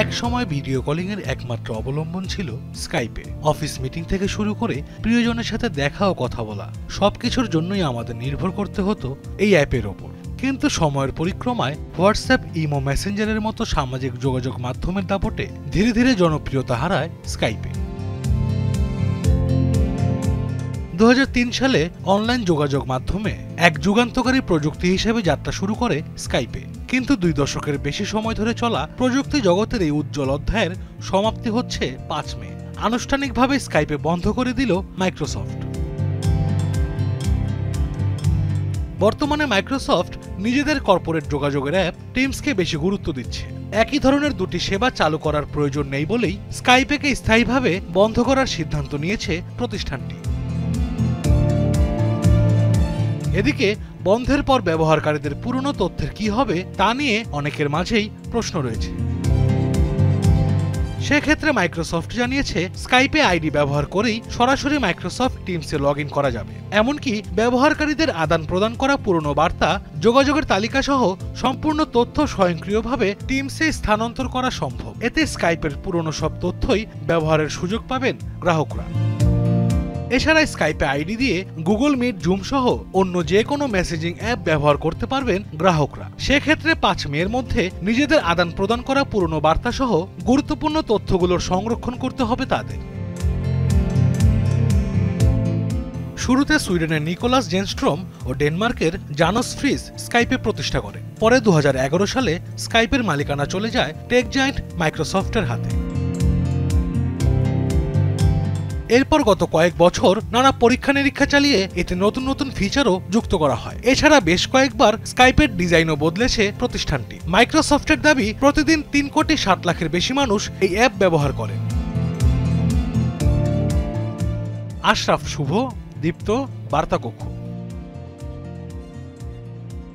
এক সময় video calling এর একমাত্র অবলম্বন ছিল স্কাইপে। অফিস মিটিং থেকে শুরু করে প্রিয়জনের সাথে দেখা ও কথা বলা সবকিছুর জন্যই আমাদের নির্ভর করতে হতো এই অ্যাপের ওপর। কিন্তু সময়ের পরিক্রমায় হোয়াটসঅ্যাপ, ইমো, মেসেঞ্জারের মতো সামাজিক যোগাযোগ মাধ্যমের দাপটে ধীরে ধীরে জনপ্রিয়তা হারায় স্কাইপে। 2003 সালে অনলাইন যোগাযোগ মাধ্যমে এক যুগান্তকারী প্রযুক্তি হিসেবে যাত্রা শুরু করে স্কাইপে। কিন্তু 2 দশকের বেশি সময় ধরে চলা প্রযুক্তি জগতের এই উজ্জ্বল অধ্যায়ের সমাপ্তি হচ্ছে 5 মে। আনুষ্ঠানিকভাবে স্কাইপে বন্ধ করে দিল মাইক্রোসফট। বর্তমানে মাইক্রোসফট নিজেদের কর্পোরেট যোগাযোগের অ্যাপ টিমসকে বেশি গুরুত্ব দিচ্ছে। একই ধরনের দুটি সেবা চালু করার প্রয়োজন নেই বলেই স্কাইপেকে স্থায়ীভাবে বন্ধ করার সিদ্ধান্ত নিয়েছে প্রতিষ্ঠানটি। এদিকে বন্ধের পর ব্যবহারকারীদের পুরনো তথ্যের কি হবে তা নিয়ে অনেকের মাঝেই প্রশ্ন রয়েছে। সেক্ষেত্রে মাইক্রোসফট জানিয়েছে স্কাইপে আইডি ব্যবহার করেই সরাসরি মাইক্রোসফট টিমসে লগ ইন করা যাবে। এমনকি ব্যবহারকারীদের আদান প্রদান করা পুরনো বার্তা, যোগাযোগের তালিকা সহ সম্পূর্ণ তথ্য স্বয়ংক্রিয়ভাবে টিমসে স্থানান্তর করা সম্ভব। এতে স্কাইপের পুরনো সব তথ্যই ব্যবহারের সুযোগ পাবেন গ্রাহকরা। এছাড়া স্কাইপে আইডি দিয়ে গুগল মিট, জুম সহ অন্য যে কোনো মেসেজিং অ্যাপ ব্যবহার করতে পারবেন গ্রাহকরা। সেক্ষেত্রে 5 মের মধ্যে নিজেদের আদান প্রদান করা পুরনো বার্তা সহ গুরুত্বপূর্ণ তথ্যগুলোর সংরক্ষণ করতে হবে তাদের। শুরুতে সুইডেনের নিকোলাস জেনস্ট্রম ও ডেনমার্কের জানোস ফ্রিজ স্কাইপে প্রতিষ্ঠা করে। পরে 2011 সালে স্কাইপের মালিকানা চলে যায় টেক জায়ান্ট মাইক্রোসফটের হাতে। এরপর গত কয়েক বছর নানা পরীক্ষা নিরীক্ষা চালিয়ে এতে নতুন নতুন ফিচারও যুক্ত করা হয়। এছাড়া বেশ কয়েকবার স্কাইপের ডিজাইনও বদলেছে প্রতিষ্ঠানটি। মাইক্রোসফটের দাবি প্রতিদিন 3 কোটি 7 লাখের বেশি মানুষ এই অ্যাপ ব্যবহার করে। আশরাফ শুভ, দীপ্ত, বার্তা কক্ষ।